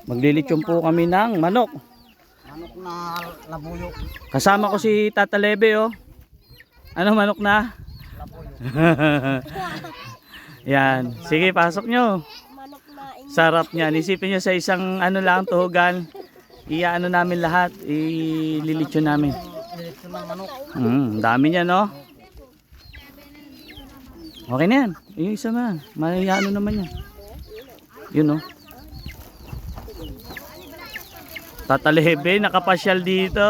Maglilitsyon po kami ng manok. Manok na labuyo. Kasama ko si Tata Lebe, oh. Ano manok na? Yan. Sige, pasok nyo. Sarap niyan. Isipin nyo sa isang ano lang, tuhugan. Iaano namin lahat. Ililitsyon namin. Lilitsyon ng manok. Dami niya, no? Okay na yan. Yung isa man. Ano naman yan. Yun, no? Tata Lebe, nakapasyal dito.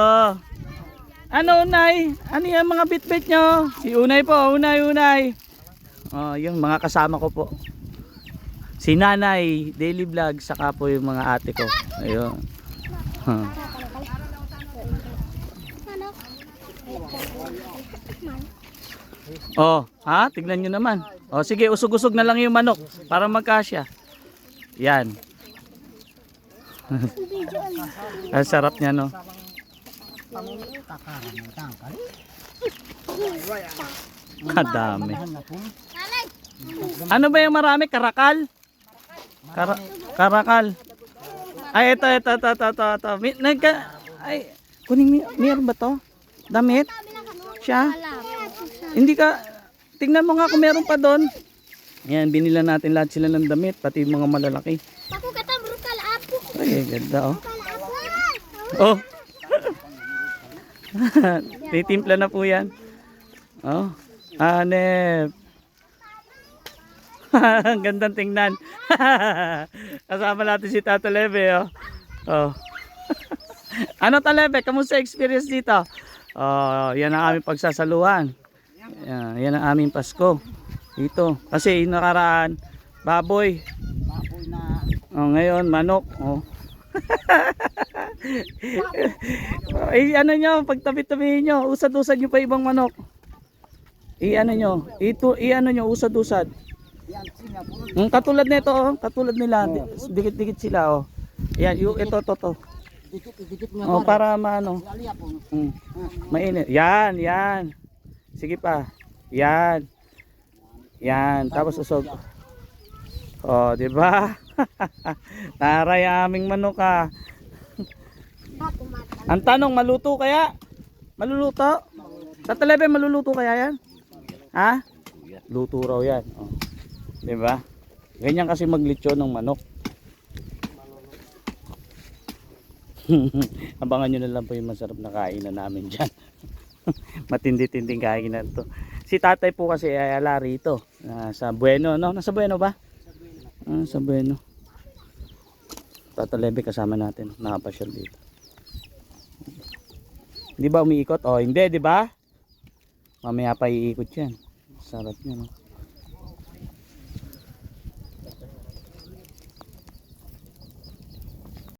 Ano, Unay? Ano yan mga bit-bit nyo? Si Unay po, Unay. Oh, yung mga kasama ko po. Si Nanay, daily vlog, saka po yung mga ate ko. Ayun. Oh, ha? Tignan nyo naman. Oh, sige, usog-usog na lang yung manok para magkasya. Yan. Ang sarap niya, no? Kadami. Ano ba yung marami? Karakal? Karakal. Ay, ito. Ay, kuning meron ba to? Damit? Siya? Hindi ka, tingnan mo nga kung meron pa doon. Yan, binila natin lahat sila ng damit, pati mga malalaki. Ay, ganda, oh. Oh. Titimpla na po yan. Oh. Hanep. Ang gandang tingnan. Kasama natin si Tata Lebe, oh. Oh. Ano, Tata Lebe, kamusta experience dito? Oh, yan ang aming pagsasaluhan. Yan ang aming Pasko. Dito. Kasi nakaraan, baboy. Baboy na. Oh, ngayon, manok. Oh. Ano nyo, pagtabi-tabihin nyo, usad-usad nyo pa ibang manok. Ano nyo, usad-usad. Katulad nito, oh, katulad nila, dikit-dikit sila, oh. Yan, ito. Dikit Oh, para maano. Mainit. Yan. Sige pa. Yan. Tapos usog. Oh, di ba? Taray aming manok, ah. Ang tanong, maluto kaya? Maluluto? Tata Lebe, maluluto kaya yan? Ha? Luto raw yan. Oh. Di ba? Ganyan kasi maglitsyon ng manok. Abangan nyo na lang po yung masarap na kainan namin dyan. Matindi-tinding kainan to. Si tatay po kasi ay ala rito. Sa Bueno, no? Nasa Bueno ba? Sa Bueno. Tata Lebe kasama natin. Nakapasyal dito. Di ba umiikot? Oh, hindi, di ba? Mamaya pa iikot yan. Sarap niya, no?